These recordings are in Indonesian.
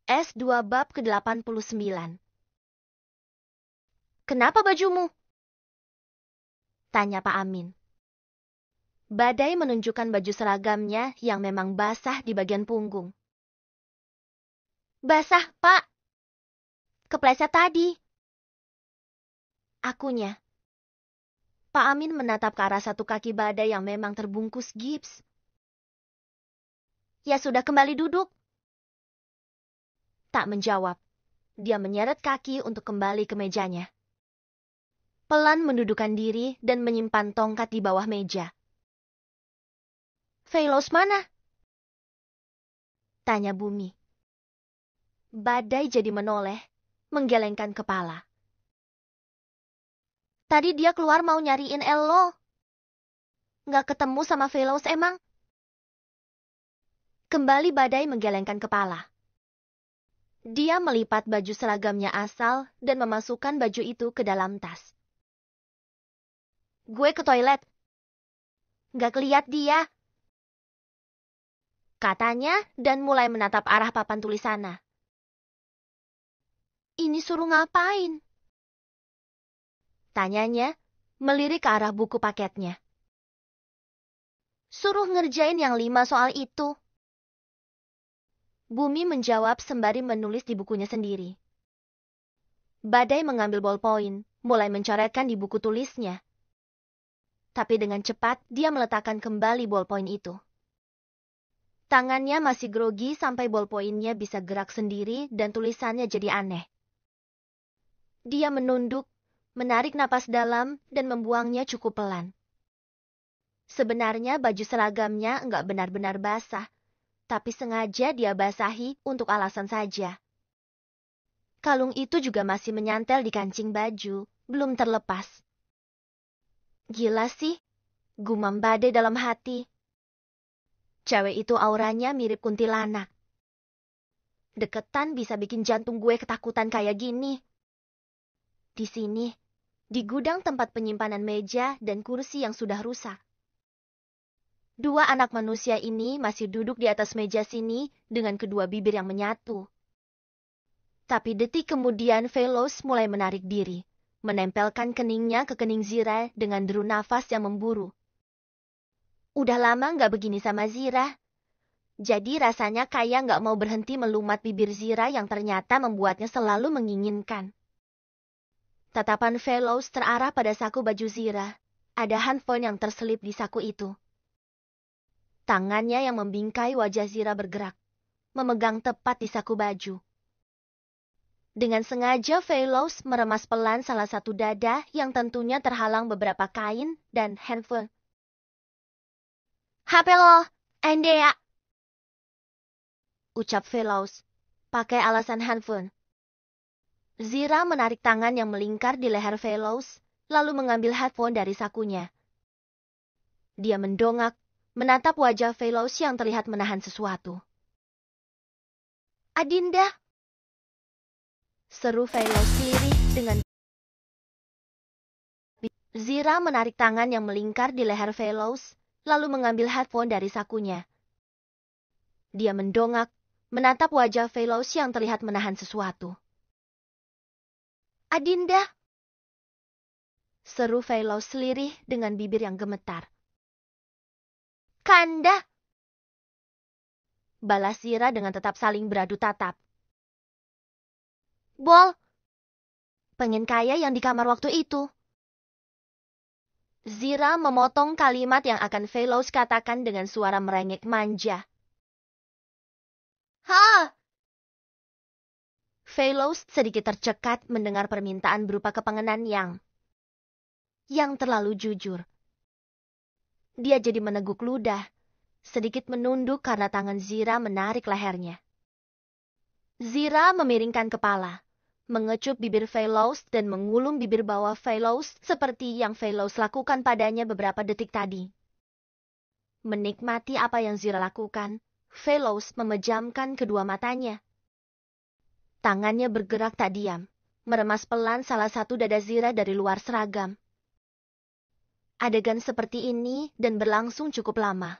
S2 bab ke-89. Kenapa bajumu? Tanya Pak Amin. Badai menunjukkan baju seragamnya yang memang basah di bagian punggung. Basah, Pak. Kepleset tadi. Akunya. Pak Amin menatap ke arah satu kaki Badai yang memang terbungkus gips. Ya sudah, kembali duduk. Tak menjawab. Dia menyeret kaki untuk kembali ke mejanya. Pelan mendudukkan diri dan menyimpan tongkat di bawah meja. Velos mana? Tanya Bumi. Badai jadi menoleh, menggelengkan kepala. Tadi dia keluar mau nyariin Elo. Nggak ketemu sama Velos emang? Kembali Badai menggelengkan kepala. Dia melipat baju seragamnya asal dan memasukkan baju itu ke dalam tas. Gue ke toilet. Nggak keliat dia. Katanya dan mulai menatap arah papan tulisannya. Ini suruh ngapain? Tanyanya, melirik ke arah buku paketnya. Suruh ngerjain yang 5 soal itu. Bumi menjawab sembari menulis di bukunya sendiri. Badai mengambil ballpoint, mulai mencoretkan di buku tulisnya. Tapi dengan cepat, dia meletakkan kembali ballpoint itu. Tangannya masih grogi sampai ballpointnya bisa gerak sendiri dan tulisannya jadi aneh. Dia menunduk, menarik napas dalam, dan membuangnya cukup pelan. Sebenarnya baju seragamnya enggak benar-benar basah, tapi sengaja dia basahi untuk alasan saja. Kalung itu juga masih menyantel di kancing baju, belum terlepas. Gila sih, gumam Badai dalam hati. Cewek itu auranya mirip kuntilanak. Deketan bisa bikin jantung gue ketakutan kayak gini. Di sini, di gudang tempat penyimpanan meja dan kursi yang sudah rusak. Dua anak manusia ini masih duduk di atas meja sini dengan kedua bibir yang menyatu. Tapi detik kemudian Velos mulai menarik diri, menempelkan keningnya ke kening Zira dengan deru nafas yang memburu. Udah lama nggak begini sama Zira. Jadi rasanya kayak nggak mau berhenti melumat bibir Zira yang ternyata membuatnya selalu menginginkan. Tatapan Velos terarah pada saku baju Zira. Ada handphone yang terselip di saku itu. Tangannya yang membingkai wajah Zira bergerak, memegang tepat di saku baju. Dengan sengaja Velos meremas pelan salah satu dada yang tentunya terhalang beberapa kain dan handphone. HP lo, ende ya. Ucap Velos, pakai alasan handphone. Zira menarik tangan yang melingkar di leher Velos, lalu mengambil handphone dari sakunya. Dia mendongak, menatap wajah Velos yang terlihat menahan sesuatu. Adinda! Seru Velos lirih dengan... Zira menarik tangan yang melingkar di leher Velos, lalu mengambil handphone dari sakunya. Dia mendongak, menatap wajah Velos yang terlihat menahan sesuatu. Adinda! Seru Velos lirih dengan bibir yang gemetar. Kanda! Balas Zira dengan tetap saling beradu tatap. Bol! Pengen kaya yang di kamar waktu itu. Zira memotong kalimat yang akan Velos katakan dengan suara merengek manja. Ha! Velos sedikit tercekat mendengar permintaan berupa kepengenan yang terlalu jujur. Dia jadi meneguk ludah, sedikit menunduk karena tangan Zira menarik lehernya. Zira memiringkan kepala, mengecup bibir Velos dan mengulum bibir bawah Velos seperti yang Velos lakukan padanya beberapa detik tadi. Menikmati apa yang Zira lakukan, Velos memejamkan kedua matanya. Tangannya bergerak tak diam, meremas pelan salah satu dada Zira dari luar seragam. Adegan seperti ini dan berlangsung cukup lama.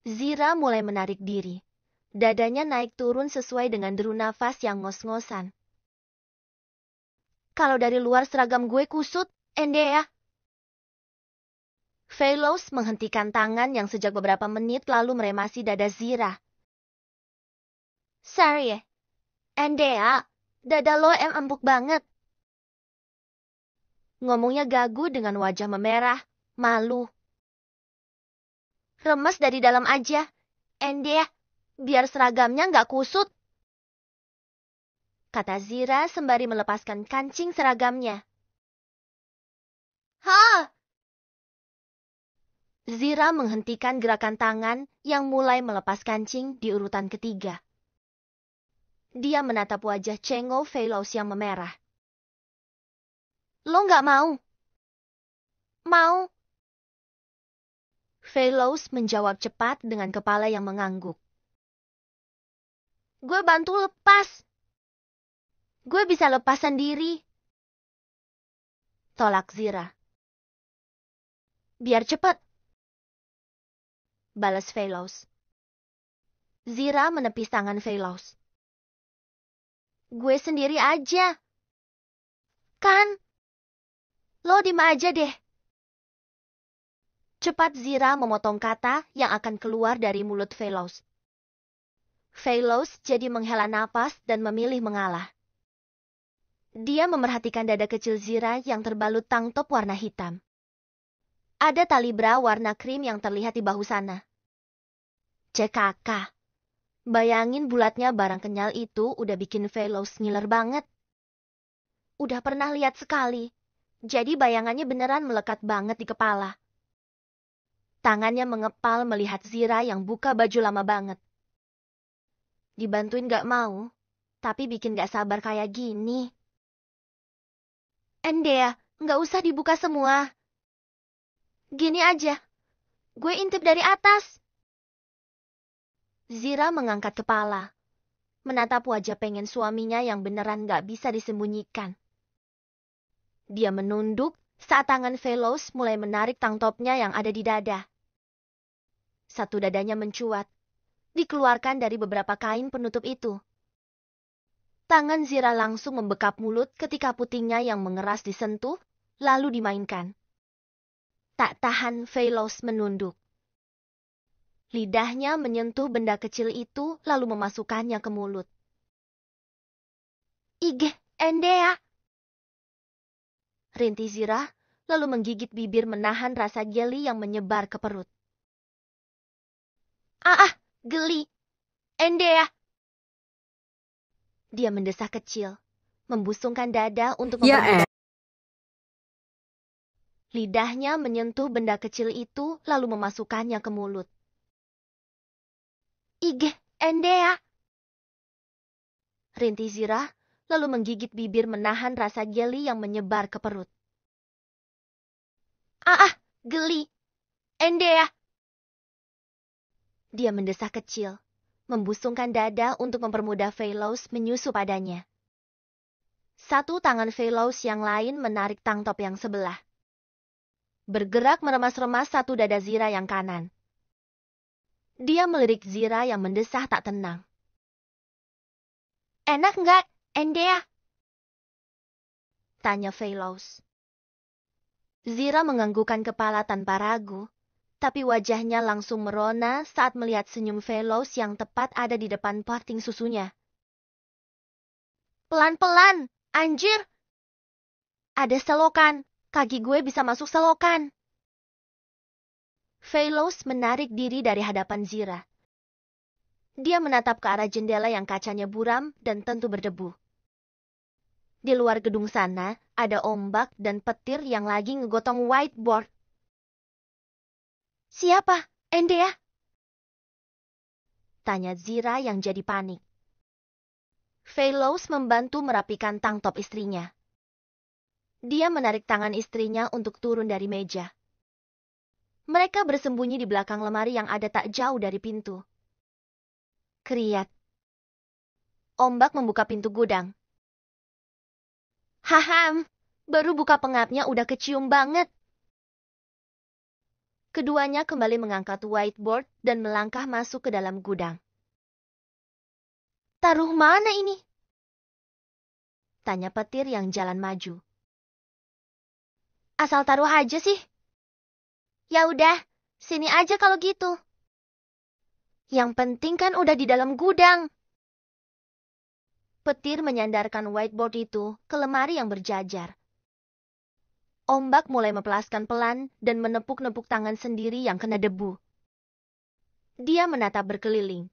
Zira mulai menarik diri, Dadanya naik turun sesuai dengan deru nafas yang ngos-ngosan. Kalau dari luar seragam gue kusut, ende ya. Velos menghentikan tangan yang sejak beberapa menit lalu meremasi dada Zira. Sorry, ende ya, dada lo empuk banget. Ngomongnya gagu dengan wajah memerah, malu. Remes dari dalam aja, ende ya, biar seragamnya nggak kusut. Kata Zira sembari melepaskan kancing seragamnya. Ha! Zira menghentikan gerakan tangan yang mulai melepas kancing di urutan ketiga. Dia menatap wajah Cengo Velos yang memerah. Lo nggak mau? Mau. Velos menjawab cepat dengan kepala yang mengangguk. Gue bantu lepas. Gue bisa lepas sendiri. Tolak Zira. Biar cepat. Balas Velos. Zira menepis tangan Velos. Gue sendiri aja. Kan? Lo diem aja deh. Cepat Zira memotong kata yang akan keluar dari mulut Velos. Velos jadi menghela napas dan memilih mengalah. Dia memerhatikan dada kecil Zira yang terbalut tank top warna hitam. Ada tali bra warna krim yang terlihat di bahu sana. CKK. Bayangin bulatnya barang kenyal itu udah bikin Velos ngiler banget. Udah pernah lihat sekali, jadi bayangannya beneran melekat banget di kepala. Tangannya mengepal melihat Zira yang buka baju lama banget. Dibantuin gak mau, tapi bikin gak sabar kayak gini. Endea, gak usah dibuka semua. Gini aja, gue intip dari atas. Zira mengangkat kepala, menatap wajah pengen suaminya yang beneran gak bisa disembunyikan. Dia menunduk saat tangan Velos mulai menarik tank topnya yang ada di dada. Satu dadanya mencuat, dikeluarkan dari beberapa kain penutup itu. Tangan Zira langsung membekap mulut ketika putingnya yang mengeras disentuh, lalu dimainkan. Tak tahan, Velos menunduk. Lidahnya menyentuh benda kecil itu, lalu memasukkannya ke mulut. Ige, endea! Rintih Zira, lalu menggigit bibir menahan rasa geli yang menyebar ke perut. Geli! Endea! Dia mendesah kecil, membusungkan dada untuk mempermudah. Lidahnya menyentuh benda kecil itu, lalu memasukkannya ke mulut. Ige, endea! Rintih Zira, lalu menggigit bibir menahan rasa geli yang menyebar ke perut. Geli! Endea! Dia mendesah kecil, membusungkan dada untuk mempermudah Velos menyusup padanya. Satu tangan Velos yang lain menarik tank top yang sebelah. Bergerak meremas-remas satu dada Zira yang kanan. Dia melirik Zira yang mendesah tak tenang. Enak nggak, endea? Tanya Velos. Zira menganggukkan kepala tanpa ragu, tapi wajahnya langsung merona saat melihat senyum Velos yang tepat ada di depan potting susunya. Pelan-pelan, anjir! Ada selokan, kaki gue bisa masuk selokan. Velos menarik diri dari hadapan Zira. Dia menatap ke arah jendela yang kacanya buram dan tentu berdebu. Di luar gedung sana, ada ombak dan petir yang lagi ngegotong whiteboard. Siapa, endea? Tanya Zira yang jadi panik. Velos membantu merapikan tank top istrinya. Dia menarik tangan istrinya untuk turun dari meja. Mereka bersembunyi di belakang lemari yang ada tak jauh dari pintu. Kriat. Ombak membuka pintu gudang. Haham, baru buka pengapnya udah kecium banget. Keduanya kembali mengangkat whiteboard dan melangkah masuk ke dalam gudang. Taruh mana ini? Tanya petir yang jalan maju. Asal taruh aja sih. Ya udah, sini aja kalau gitu. Yang penting kan udah di dalam gudang. Petir menyandarkan whiteboard itu ke lemari yang berjajar. Ombak mulai mepelaskan pelan dan menepuk-nepuk tangan sendiri yang kena debu. Dia menatap berkeliling,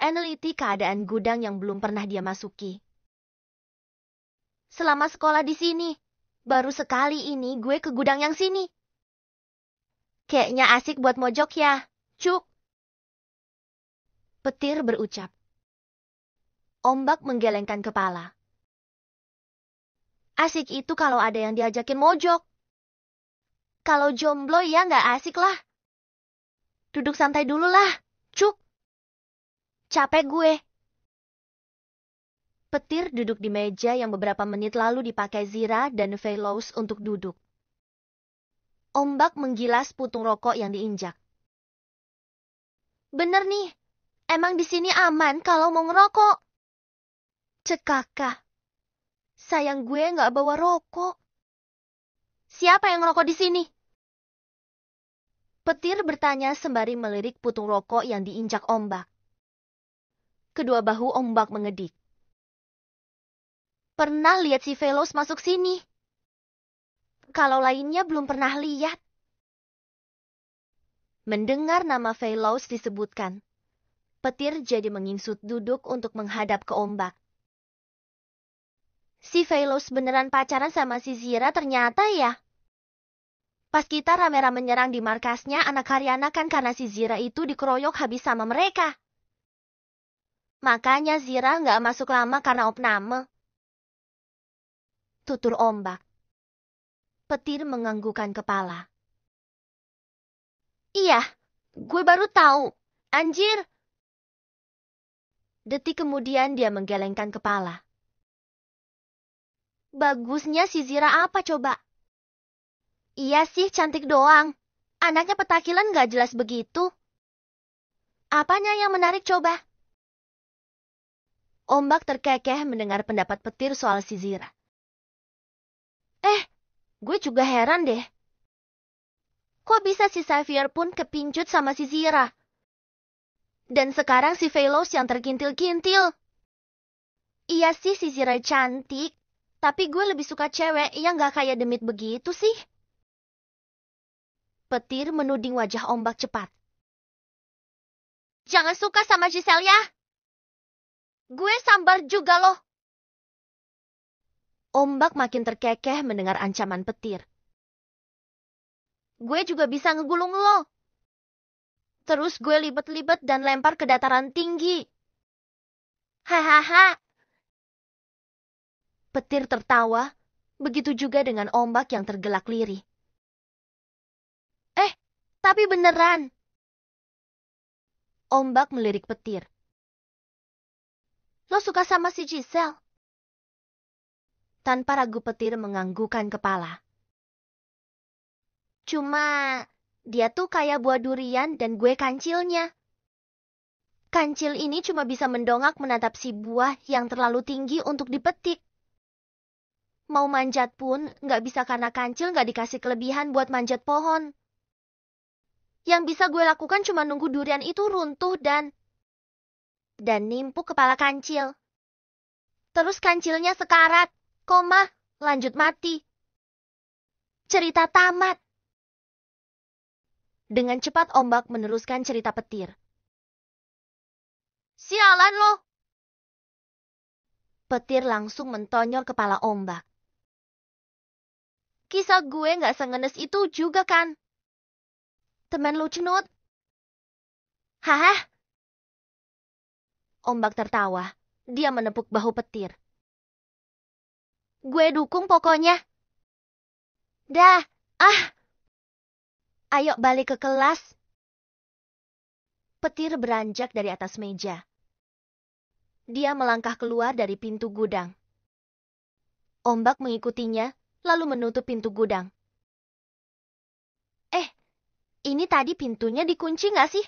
meneliti keadaan gudang yang belum pernah dia masuki. Selama sekolah di sini, baru sekali ini gue ke gudang yang sini. Kayaknya asik buat mojok ya, Cuk. Petir berucap. Ombak menggelengkan kepala. Asik itu kalau ada yang diajakin mojok. Kalau jomblo ya nggak asik lah. Duduk santai dulu lah, Cuk. Capek gue. Petir duduk di meja yang beberapa menit lalu dipakai Zira dan Veloz untuk duduk. Ombak menggilas putung rokok yang diinjak. Bener nih, emang di sini aman kalau mau ngerokok? Cekakak. Sayang gue nggak bawa rokok. Siapa yang ngerokok di sini? Petir bertanya sembari melirik putung rokok yang diinjak ombak. Kedua bahu ombak mengedik. Pernah lihat si Veloz masuk sini. Kalau lainnya belum pernah lihat. Mendengar nama Veloz disebutkan, Petir jadi mengingsut duduk untuk menghadap ke ombak. Si Veloz beneran pacaran sama si Zira ternyata ya. Pas kita rame-rame menyerang di markasnya anak Haryana kan karena si Zira itu dikeroyok habis sama mereka. Makanya Zira nggak masuk lama karena opname. Tutur ombak. Petir menganggukkan kepala. Iya, gue baru tahu. Anjir. Detik kemudian dia menggelengkan kepala. Bagusnya si Zira apa coba? Iya sih cantik doang. Anaknya petakilan gak jelas begitu. Apanya yang menarik coba? Ombak terkekeh mendengar pendapat Petir soal si Zira. Gue juga heran deh. Kok bisa si Xavier pun kepincut sama si Zira? Dan sekarang si Veloz yang terkintil-kintil. Iya sih si Zira cantik. Tapi gue lebih suka cewek yang gak kayak demit begitu sih. Petir menuding wajah ombak cepat. Jangan suka sama Giselle ya. Gue sambar juga loh. Ombak makin terkekeh mendengar ancaman Petir. Gue juga bisa ngegulung lo. Terus gue libet-libet dan lempar ke dataran tinggi. Hahaha. Petir tertawa, begitu juga dengan ombak yang tergelak lirih. Tapi beneran. Ombak melirik Petir. Lo suka sama si Giselle? Tanpa ragu Petir menganggukkan kepala. Cuma, dia tuh kayak buah durian dan gue kancilnya. Kancil ini cuma bisa mendongak menatap si buah yang terlalu tinggi untuk dipetik. Mau manjat pun nggak bisa karena kancil nggak dikasih kelebihan buat manjat pohon. Yang bisa gue lakukan cuma nunggu durian itu runtuh dan nimpuk kepala kancil. Terus kancilnya sekarat, koma, lanjut mati. Cerita tamat. Dengan cepat ombak meneruskan cerita Petir. Sialan lo. Petir langsung mentonyol kepala ombak. Kisah gue nggak sengenes itu juga kan? Temen lu cenut. Hah? Ombak tertawa. Dia menepuk bahu Petir. Gue dukung pokoknya. Dah, ayo balik ke kelas. Petir beranjak dari atas meja. Dia melangkah keluar dari pintu gudang. Ombak mengikutinya, lalu menutup pintu gudang. Ini tadi pintunya dikunci nggak sih?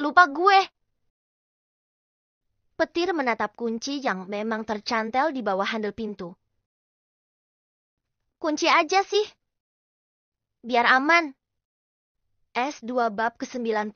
Lupa gue. Petir menatap kunci yang memang tercantel di bawah handle pintu. Kunci aja sih. Biar aman. S2 bab ke-90.